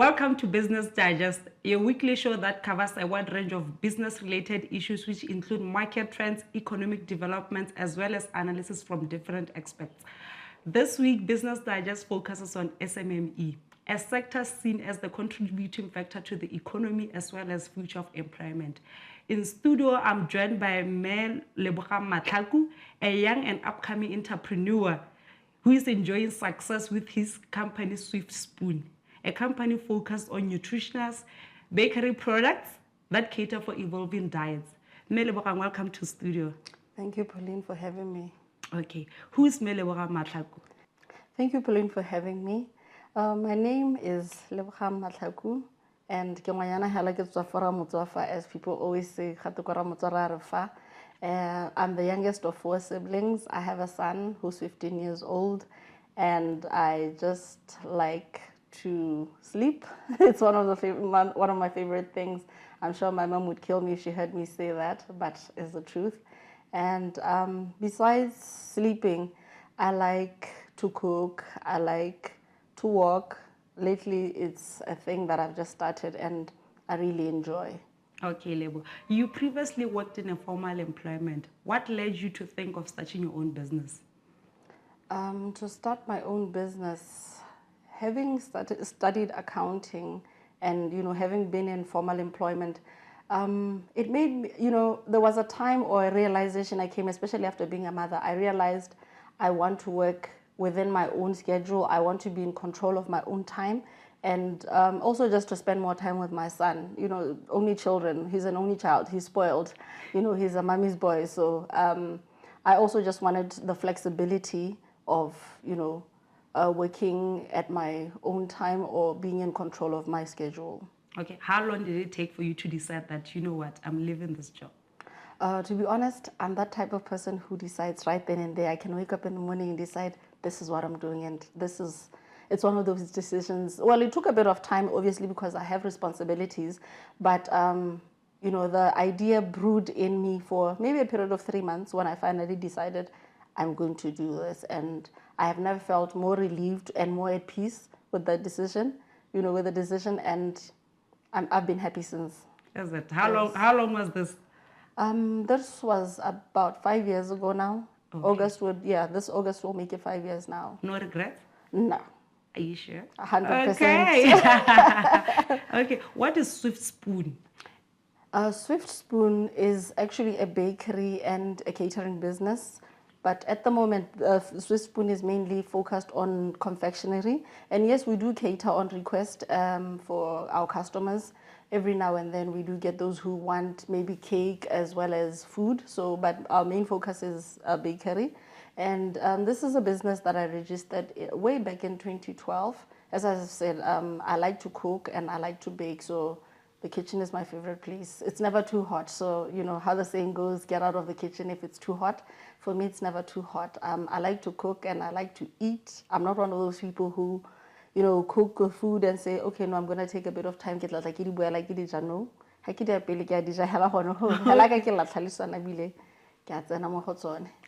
Welcome to Business Digest, a weekly show that covers a wide range of business-related issues which include market trends, economic developments, as well as analysis from different experts. This week, Business Digest focuses on SMME, a sector seen as the contributing factor to the economy as well as future of employment. In studio, I'm joined by Lebogang Matlhaku, a young and upcoming entrepreneur who is enjoying success with his company Swift Spoon, a company focused on nutritious bakery products that cater for evolving diets. Lebogang, welcome to studio. Thank you, Pauline, for having me. Okay, who is Lebogang Matlhaku? Thank you, Pauline, for having me. My name is Lebogang Matlhaku, and as people always say, I'm the youngest of 4 siblings. I have a son who's 15 years old, and I just like to sleep. It's one of my favorite things. I'm sure my mom would kill me if she heard me say that, but it's the truth. And besides sleeping, I like to cook. I like to walk. Lately, it's a thing that I've just started, and I really enjoy. Okay, Lebo. You previously worked in a formal employment. What led you to think of starting your own business? To start my own business, having studied accounting and, having been in formal employment, it made me, there was a time or a realization I came, especially after being a mother. I realized I want to work within my own schedule. I want to be in control of my own time. And also just to spend more time with my son. Only children. He's an only child. He's spoiled. He's a mommy's boy. So I also just wanted the flexibility of, working at my own time or being in control of my schedule. Okay, how long did it take for you to decide that, you know what, I'm leaving this job? To be honest, I'm that type of person who decides right then and there. I can wake up in the morning and decide, this is what I'm doing, and it's one of those decisions. Well, it took a bit of time, obviously, because I have responsibilities, but the idea brewed in me for maybe a period of 3 months when I finally decided I'm going to do this, and I have never felt more relieved and more at peace with the decision, and I've been happy since. Is it? How long was this? This was about 5 years ago now. Okay. This August will make it 5 years now. No regrets? No. Are you sure? 100%. Okay. Okay. What is Swift Spoon? Swift Spoon is actually a bakery and a catering business. But at the moment, Swift Spoon is mainly focused on confectionery. And yes, we do cater on request for our customers. Every now and then we do get those who want maybe cake as well as food. But our main focus is a bakery. And this is a business that I registered way back in 2012. As I said, I like to cook and I like to bake, so the kitchen is my favorite place. It's never too hot, so how the saying goes, get out of the kitchen if it's too hot. For me, it's never too hot. I like to cook and I like to eat. I'm not one of those people who, cook food and say, okay, no, I'm going to take a bit of time.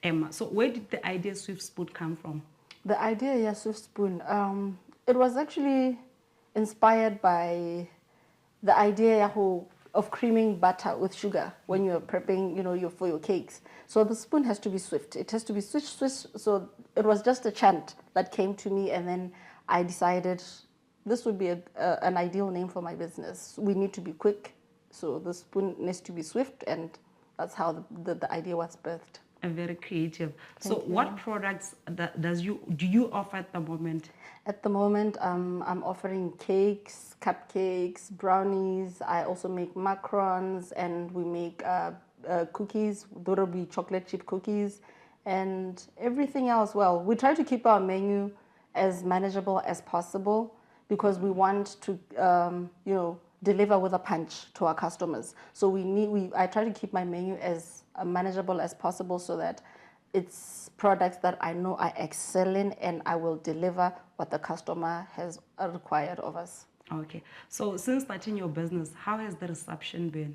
Emma, so where did the idea Swift Spoon come from? The idea, Swift Spoon, it was actually inspired by the idea of creaming butter with sugar when you're prepping, for your cakes. So the spoon has to be swift. It has to be swish, swish. So it was just a chant that came to me, and then I decided this would be an ideal name for my business. We need to be quick, so the spoon needs to be swift, and that's how the idea was birthed. And very creative. So what products do you offer at the moment? At the moment, I'm offering cakes, cupcakes, brownies. I also make macarons, and we make cookies. There will be chocolate chip cookies and everything else. Well, we try to keep our menu as manageable as possible because we want to, deliver with a punch to our customers. So I try to keep my menu as manageable as possible so that it's products that I know I excel in, and I will deliver what the customer has required of us. Okay. So since starting your business, how has the reception been?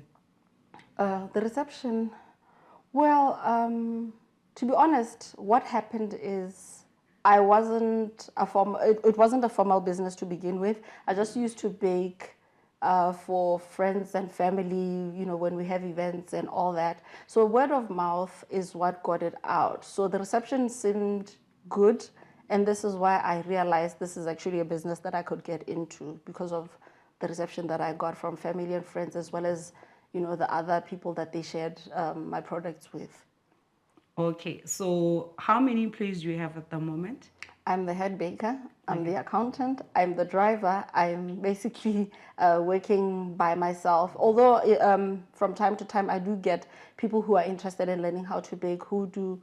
The reception, well, to be honest, what happened is I wasn't a it wasn't a formal business to begin with. I just used to bake for friends and family, you know, when we have events and all that. So word of mouth is what got it out. So the reception seemed good, and this is why I realized this is actually a business that I could get into because of the reception that I got from family and friends, as well as, you know, the other people that they shared my products with. Okay, so how many employees do you have at the moment? I'm the head baker, I'm the accountant, I'm the driver. I'm basically working by myself. Although from time to time I do get people who are interested in learning how to bake who do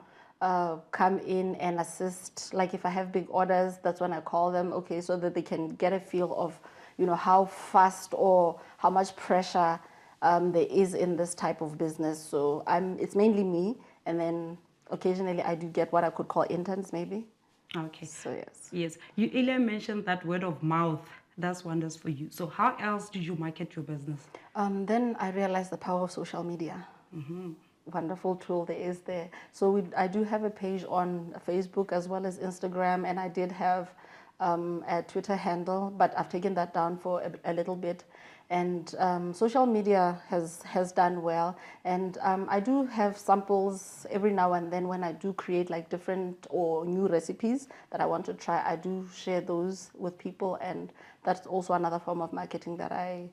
come in and assist. Like if I have big orders, that's when I call them, okay, so that they can get a feel of, you know, how fast or how much pressure there is in this type of business. So it's mainly me, and then occasionally I do get what I could call interns maybe. Okay. So yes. Yes. You earlier mentioned that word of mouth. That's wonders for you. So how else did you market your business? Then I realized the power of social media. Wonderful tool there is there. So I do have a page on Facebook as well as Instagram, and I did have a Twitter handle, but I've taken that down for a little bit. And social media has done well, and I do have samples every now and then when I do create like different or new recipes that I want to try. I do share those with people, and that's also another form of marketing that I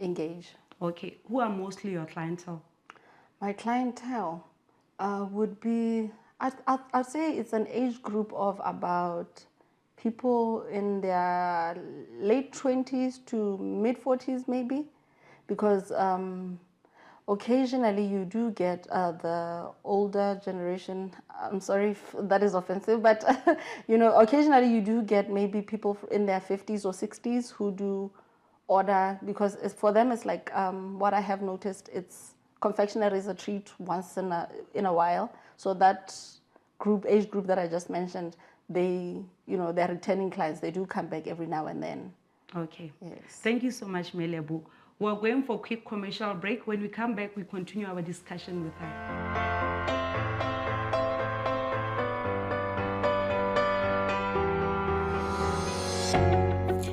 engage. Okay. Who are mostly your clientele? My clientele would be, I'd say it's an age group of about people in their late 20s to mid 40s maybe, because occasionally you do get the older generation. I'm sorry if that is offensive, but you know, occasionally you do get maybe people in their 50s or 60s who do order, because for them it's like what I have noticed, it's confectionery is a treat once in a while. So that age group that I just mentioned, they're returning clients. They do come back every now and then. Okay. Yes. Thank you so much, Melebu. We're going for a quick commercial break. When we come back, we continue our discussion with her.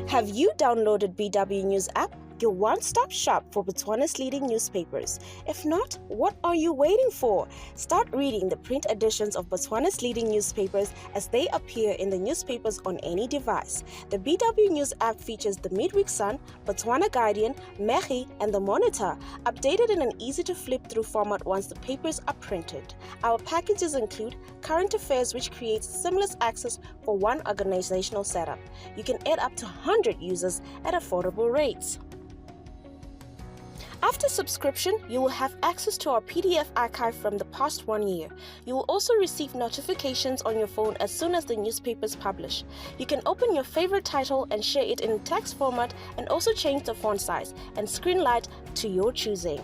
Have you downloaded BW News app? Your one-stop shop for Botswana's leading newspapers. If not, what are you waiting for? Start reading the print editions of Botswana's leading newspapers as they appear in the newspapers on any device. The BW News app features the Midweek Sun, Botswana Guardian, Mechi, and the Monitor, updated in an easy-to-flip-through format once the papers are printed. Our packages include current affairs, which creates seamless access for one organizational setup. You can add up to 100 users at affordable rates. After subscription, you will have access to our PDF archive from the past 1 year. You will also receive notifications on your phone as soon as the newspapers publish. You can open your favorite title and share it in text format, and also change the font size and screen light to your choosing.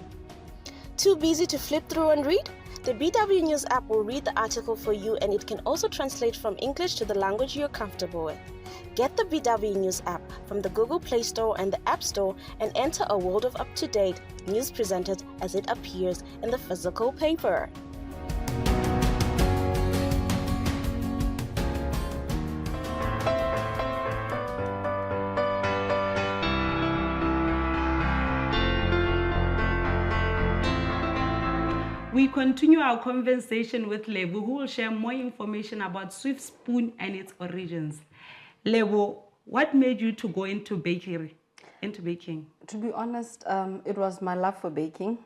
Too busy to flip through and read? The BW News app will read the article for you, and it can also translate from English to the language you're comfortable with. Get the BW News app from the Google Play Store and the App Store and enter a world of up-to-date news presented as it appears in the physical paper. We continue our conversation with Lebo, who will share more information about Swift Spoon and its origins. Lebo, what made you to go into baking? To be honest, it was my love for baking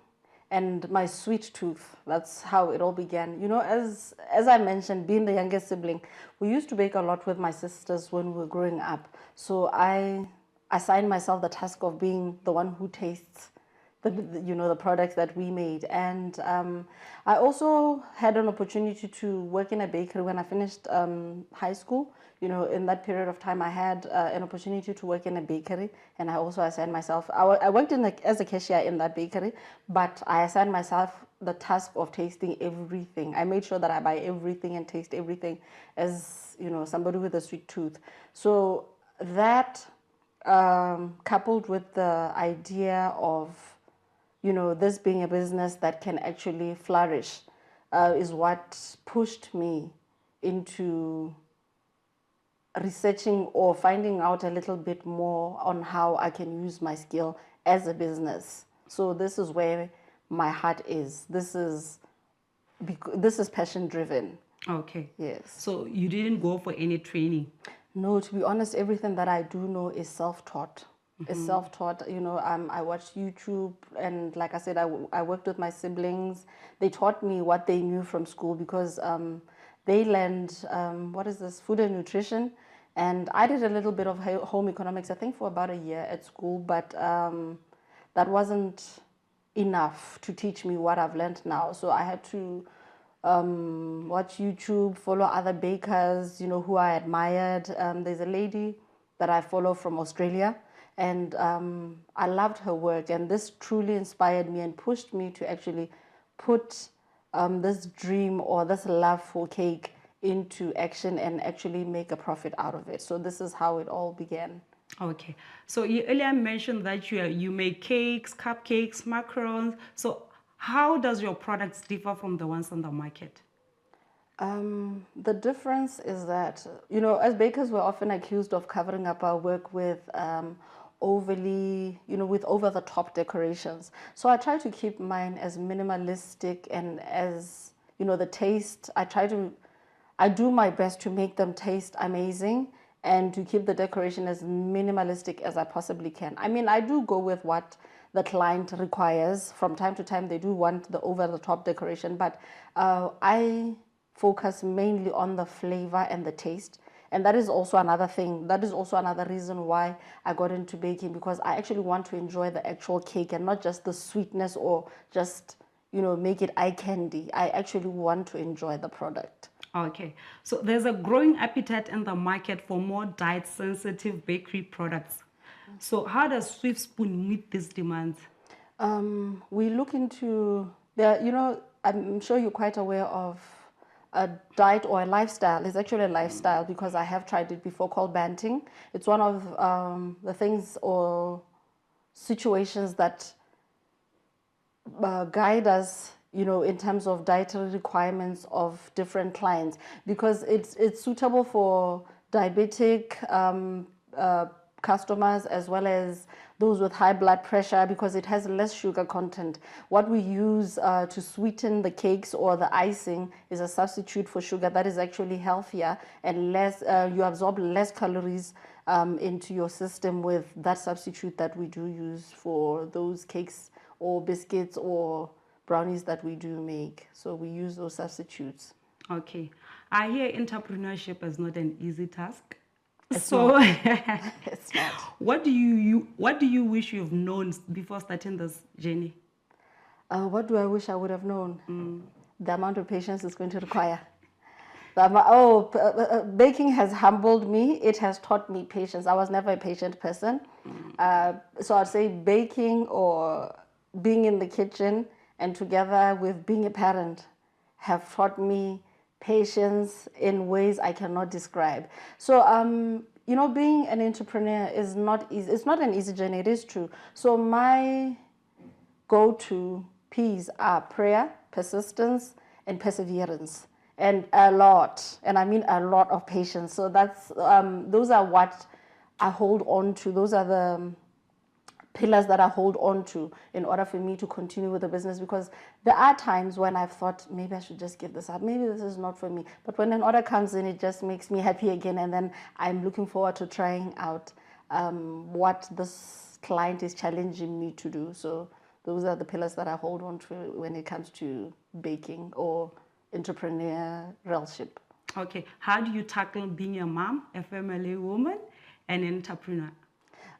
and my sweet tooth. That's how it all began. You know, as I mentioned, being the youngest sibling, we used to bake a lot with my sisters when we were growing up. So I assigned myself the task of being the one who tastes the products that we made. And I also had an opportunity to work in a bakery when I finished high school. You know, in that period of time, I had an opportunity to work in a bakery, and I also assigned myself, I worked as a cashier in that bakery, but I assigned myself the task of tasting everything. I made sure that I buy everything and taste everything as, you know, somebody with a sweet tooth. So that coupled with the idea of, you know, this being a business that can actually flourish is what pushed me into researching or finding out a little bit more on how I can use my skill as a business. So this is where my heart is. This is passion driven. Okay. Yes. So you didn't go for any training? No, to be honest, everything that I do know is self-taught. It's self-taught. I watched YouTube, and like I said, I worked with my siblings. They taught me what they knew from school because they learned food and nutrition, and I did a little bit of home economics. I think for about a year at school, but that wasn't enough to teach me what I've learned now. So I had to watch YouTube, follow other bakers, who I admired. There's a lady that I follow from Australia, and I loved her work. And this truly inspired me and pushed me to actually put this dream or this love for cake into action and actually make a profit out of it. So this is how it all began. Okay. So you earlier mentioned that you make cakes, cupcakes, macarons. So how does your products differ from the ones on the market? The difference is that, as bakers, we're often accused of covering up our work with with over-the-top decorations. So I try to keep mine as minimalistic and as, the taste. I do my best to make them taste amazing and to keep the decoration as minimalistic as I possibly can. I mean, I do go with what the client requires. From time to time, they do want the over-the-top decoration, but I focus mainly on the flavor and the taste. And that is also another thing. That is also another reason why I got into baking, because I actually want to enjoy the actual cake and not just the sweetness or just, make it eye candy. I actually want to enjoy the product. Okay, so there's a growing appetite in the market for more diet-sensitive bakery products. So how does Swift Spoon meet these demands? We look into I'm sure you're quite aware of a diet or a lifestyle. It's actually a lifestyle because I have tried it before, called banting. It's one of the things or situations that guide us, in terms of dietary requirements of different clients, because it's suitable for diabetic customers as well as those with high blood pressure, because it has less sugar content. What we use to sweeten the cakes or the icing is a substitute for sugar that is actually healthier and less. You absorb less calories into your system with that substitute that we do use for those cakes or biscuits or brownies that we do make. So we use those substitutes. Okay, I hear entrepreneurship is not an easy task. It's not. It's not. What do you wish you've known before starting this journey? What do I wish I would have known? The amount of patience it's going to require. Baking has humbled me. It has taught me patience. I was never a patient person. So I'd say baking or being in the kitchen and together with being a parent have taught me patience in ways I cannot describe. So, being an entrepreneur is not easy. It's not an easy journey, it is true. So my go-to P's are prayer, persistence, and perseverance. And a lot, and I mean a lot of patience. So that's those are what I hold on to. Those are the pillars that I hold on to in order for me to continue with the business, because there are times when I've thought maybe I should just give this up, maybe this is not for me, but when an order comes in, it just makes me happy again, and then I'm looking forward to trying out what this client is challenging me to do. So those are the pillars that I hold on to when it comes to baking or entrepreneurship. Okay, how do you tackle being a mom, a family woman, and an entrepreneur?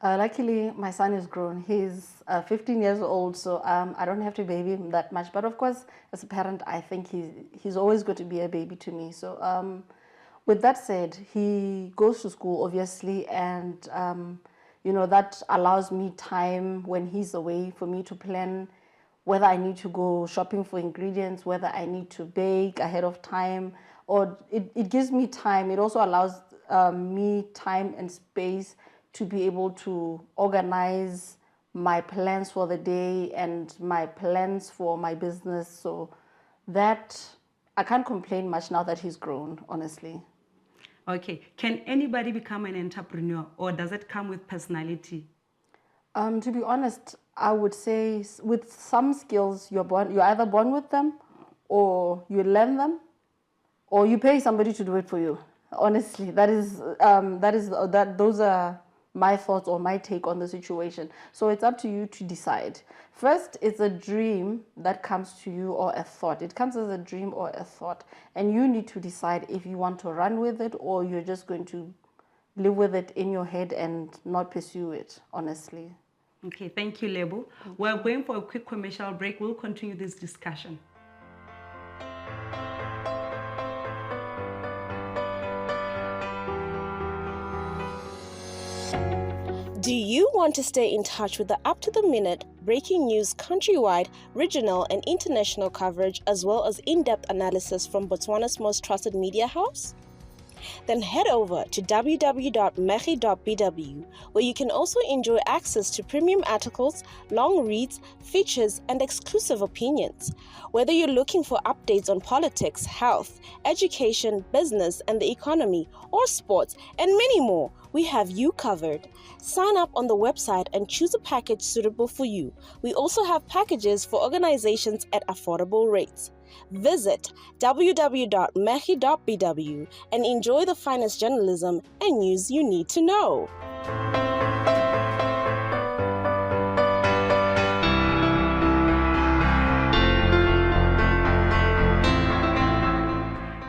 Luckily, my son is grown. He's 15 years old, so I don't have to baby him that much. But of course, as a parent, I think he's always going to be a baby to me. So with that said, he goes to school, obviously, and that allows me time when he's away for me to plan whether I need to go shopping for ingredients, whether I need to bake ahead of time, or it gives me time. It also allows me time and space to be able to organize my plans for the day and my plans for my business. So that I can't complain much now that he's grown, honestly. Okay. Can anybody become an entrepreneur, or does it come with personality? To be honest, I would say with some skills you're either born with them, or you learn them, or you pay somebody to do it for you. Honestly, those are my thoughts or my take on the situation. So it's up to you to decide. First, it's a dream that comes to you, or a thought. It comes as a dream or a thought, and you need to decide if you want to run with it, or you're just going to live with it in your head and not pursue it, honestly. Okay, thank you, Lebo. We're going for a quick commercial break. We'll continue this discussion. Do you want to stay in touch with the up-to-the-minute, breaking news countrywide, regional and international coverage, as well as in-depth analysis from Botswana's most trusted media house? Then head over to www.megi.bw, where you can also enjoy access to premium articles, long reads, features, and exclusive opinions. Whether you're looking for updates on politics, health, education, business, and the economy, or sports, and many more, we have you covered. Sign up on the website and choose a package suitable for you. We also have packages for organizations at affordable rates. Visit www.megi.bw and enjoy the finest journalism and news you need to know.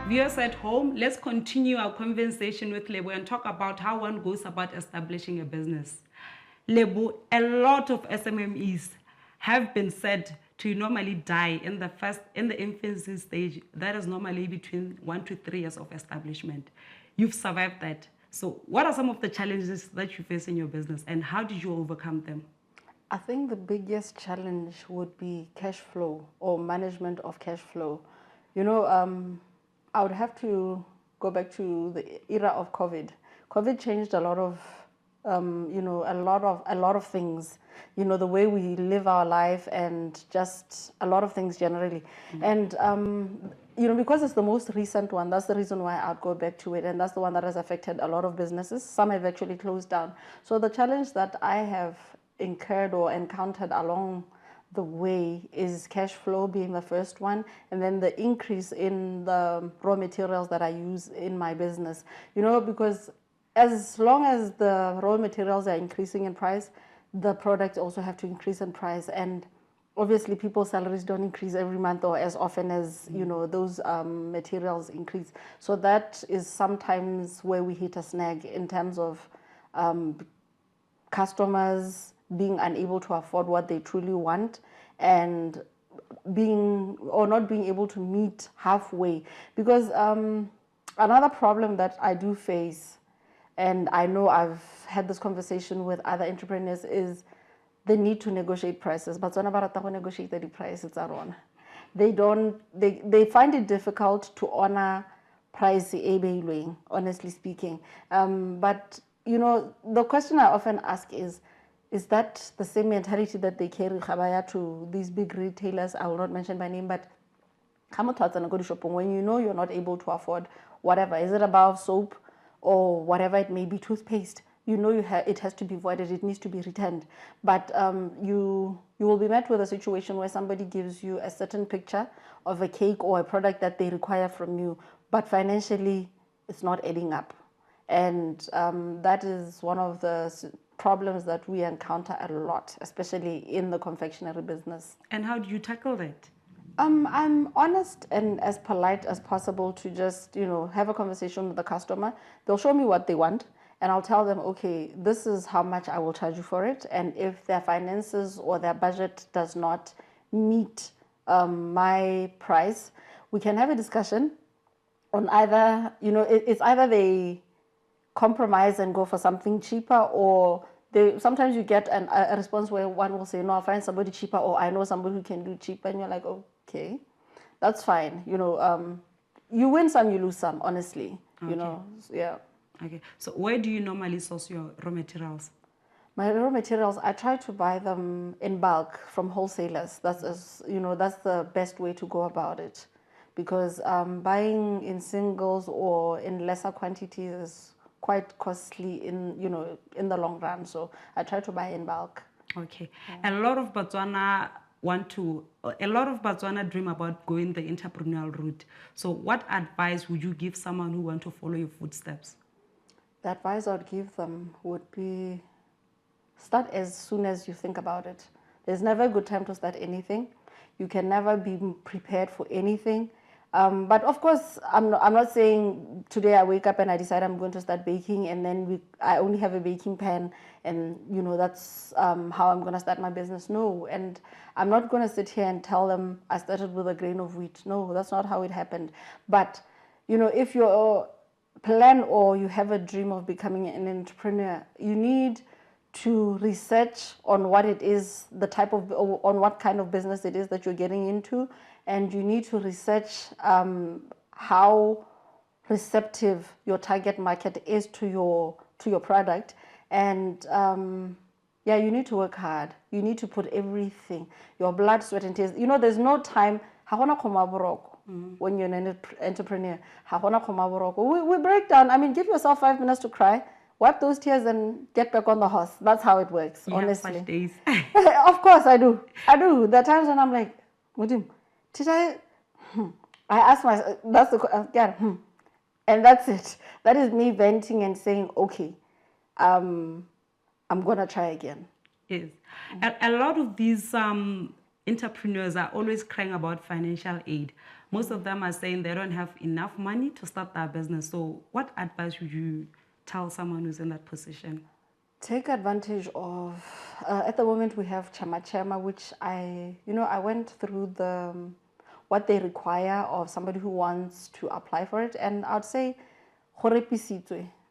Viewers at home, let's continue our conversation with Lebo and talk about how one goes about establishing a business. Lebo, a lot of SMMEs have been said to normally die in the infancy stage. That is normally between 1 to 3 years of establishment. You've survived that. So what are some of the challenges that you face in your business, and how did you overcome them? I think the biggest challenge would be cash flow, or management of cash flow. I would have to go back to the era of COVID. COVID changed a lot of, a lot of things. The way we live our life, and just a lot of things generally. And because it's the most recent one, that's the reason why I'd go back to it, and that's the one that has affected a lot of businesses. Some have actually closed down. So the challenge that I have incurred or encountered along the way is cash flow being the first one, and then the increase in the raw materials that I use in my business. Because as long as the raw materials are increasing in price, the products also have to increase in price. And obviously people's salaries don't increase every month or as often as those materials increase. So that is sometimes where we hit a snag in terms of customers being unable to afford what they truly want, and not being able to meet halfway. Because another problem that I do face, and I know I've had this conversation with other entrepreneurs, is the need to negotiate prices. But when I negotiate the prices are on. They find it difficult to honor price, honestly speaking. But the question I often ask is that the same mentality that they carry to these big retailers? I will not mention by name, but when you're not able to afford whatever, is it about soap or whatever it may be, toothpaste, it has to be voided, it needs to be returned. But you will be met with a situation where somebody gives you a certain picture of a cake or a product that they require from you, but financially it's not adding up. And that is one of the problems that we encounter a lot, especially in the confectionery business. And how do you tackle that? I'm honest and as polite as possible to just, have a conversation with the customer. They'll show me what they want, and I'll tell them, okay, this is how much I will charge you for it. And if their finances or their budget does not meet my price, we can have a discussion on either, it's either they compromise and go for something cheaper, or sometimes you get a response where one will say, no, I'll find somebody cheaper, or I know somebody who can do cheaper, and you're like, okay, that's fine. You win some, you lose some, honestly. Okay. Yeah. Okay, so where do you normally source your raw materials? My raw materials, I try to buy them in bulk from wholesalers. That's the best way to go about it. because buying in singles or in lesser quantities is quite costly in the long run. So I try to buy in bulk. Okay. A lot of Botswana dream about going the entrepreneurial route. So what advice would you give someone who want to follow your footsteps? The advice I would give them would be start as soon as you think about it. There's never a good time to start anything. You can never be prepared for anything. But of course, I'm not saying today I wake up and I decide I'm going to start baking and then I only have a baking pan and that's how I'm going to start my business. No, and I'm not going to sit here and tell them I started with a grain of wheat. No, that's not how it happened. But, if your plan or you have a dream of becoming an entrepreneur, you need to research on what it is, on what kind of business it is that you're getting into, and you need to research how receptive your target market is to your product, and you need to work hard. You need to put everything, your blood, sweat, and tears. There's no time. When you're an entrepreneur, we break down. I mean, give yourself 5 minutes to cry. Wipe those tears and get back on the horse. That's how it works, honestly. Such days. Of course, I do. There are times when I'm like, Mudim, did I ask myself, that's the and that's it. That is me venting and saying, okay, I'm going to try again. Yes. A lot of these entrepreneurs are always crying about financial aid. Most of them are saying they don't have enough money to start their business. So what advice would you tell someone who's in that position? Take advantage of, at the moment we have Chama, which I went through what they require of somebody who wants to apply for it. And I'd say,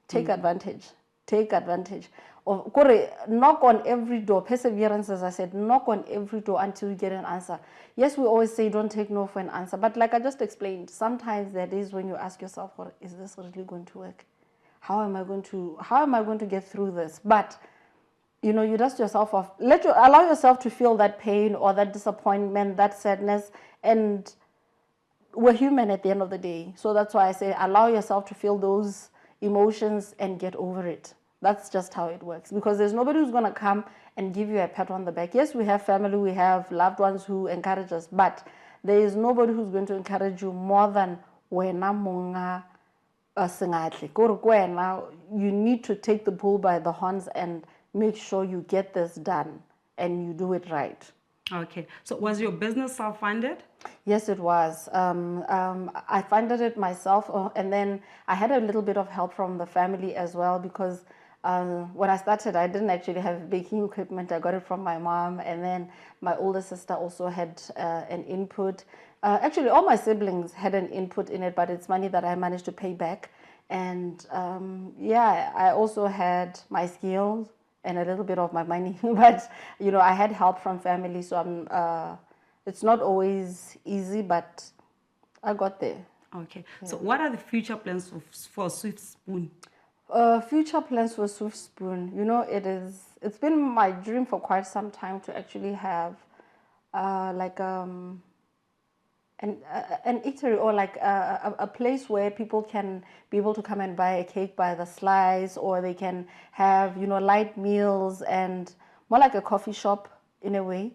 take advantage. Take advantage. Knock on every door. Perseverance, as I said, knock on every door until you get an answer. Yes, we always say don't take no for an answer. But like I just explained, sometimes there are days when you ask yourself, is this really going to work? How am I going to get through this? But you dust yourself off. Allow yourself to feel that pain or that disappointment, that sadness, and we're human at the end of the day. So that's why I say allow yourself to feel those emotions and get over it. That's just how it works, because there's nobody who's going to come and give you a pat on the back. Yes, we have family, we have loved ones who encourage us, but there is nobody who's going to encourage you more than wena monga singatle. You need to take the bull by the horns and make sure you get this done and you do it right. Okay. So was your business self-funded? Yes, it was. I funded it myself, and then I had a little bit of help from the family as well, because when I started, I didn't actually have baking equipment. I got it from my mom, and then my older sister also had an input. Actually, all my siblings had an input in it, but it's money that I managed to pay back. And I also had my skills and a little bit of my money, but I had help from family, so it's not always easy, but I got there. Okay. Yeah. So what are the future plans for Swift Spoon? Future plans for Swift Spoon, it's been my dream for quite some time to actually have an eatery, or like a place where people can be able to come and buy a cake by the slice, or they can have light meals, and more like a coffee shop in a way,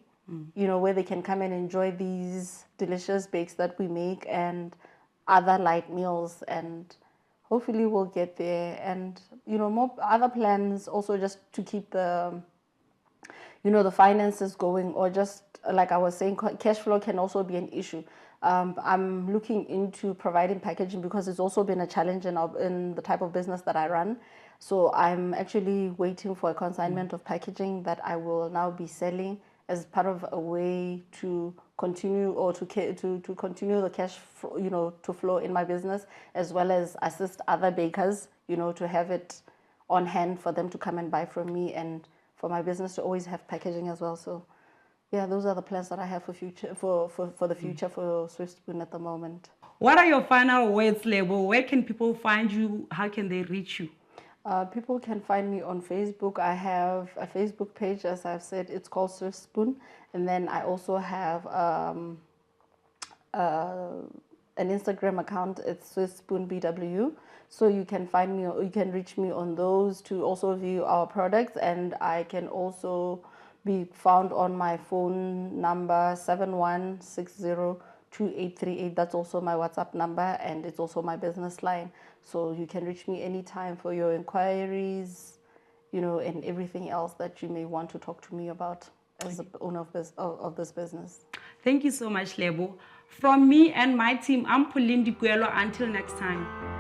where they can come and enjoy these delicious bakes that we make and other light meals, and hopefully we'll get there. And more other plans also, just to keep the the finances going, or just like I was saying, cash flow can also be an issue. I'm looking into providing packaging, because it's also been a challenge in the type of business that I run. So I'm actually waiting for a consignment of packaging that I will now be selling as part of a way to continue, or to continue the cash to flow in my business, as well as assist other bakers to have it on hand for them to come and buy from me, and for my business to always have packaging as well. So yeah, those are the plans that I have for the future for Swift Spoon at the moment. What are your final words, Lebo? Where can people find you? How can they reach you? People can find me on Facebook. I have a Facebook page, as I've said, it's called Swift Spoon. And then I also have an Instagram account. It's Swiss Spoon BW. So you can find me, or you can reach me on those to also view our products, and I can also be found on my phone number 71602838. That's also my WhatsApp number, and it's also my business line. So you can reach me anytime for your inquiries, and everything else that you may want to talk to me about as the owner of this business. Thank you so much, Lebo. From me and my team, I'm Pauline Dikuelo. Until next time.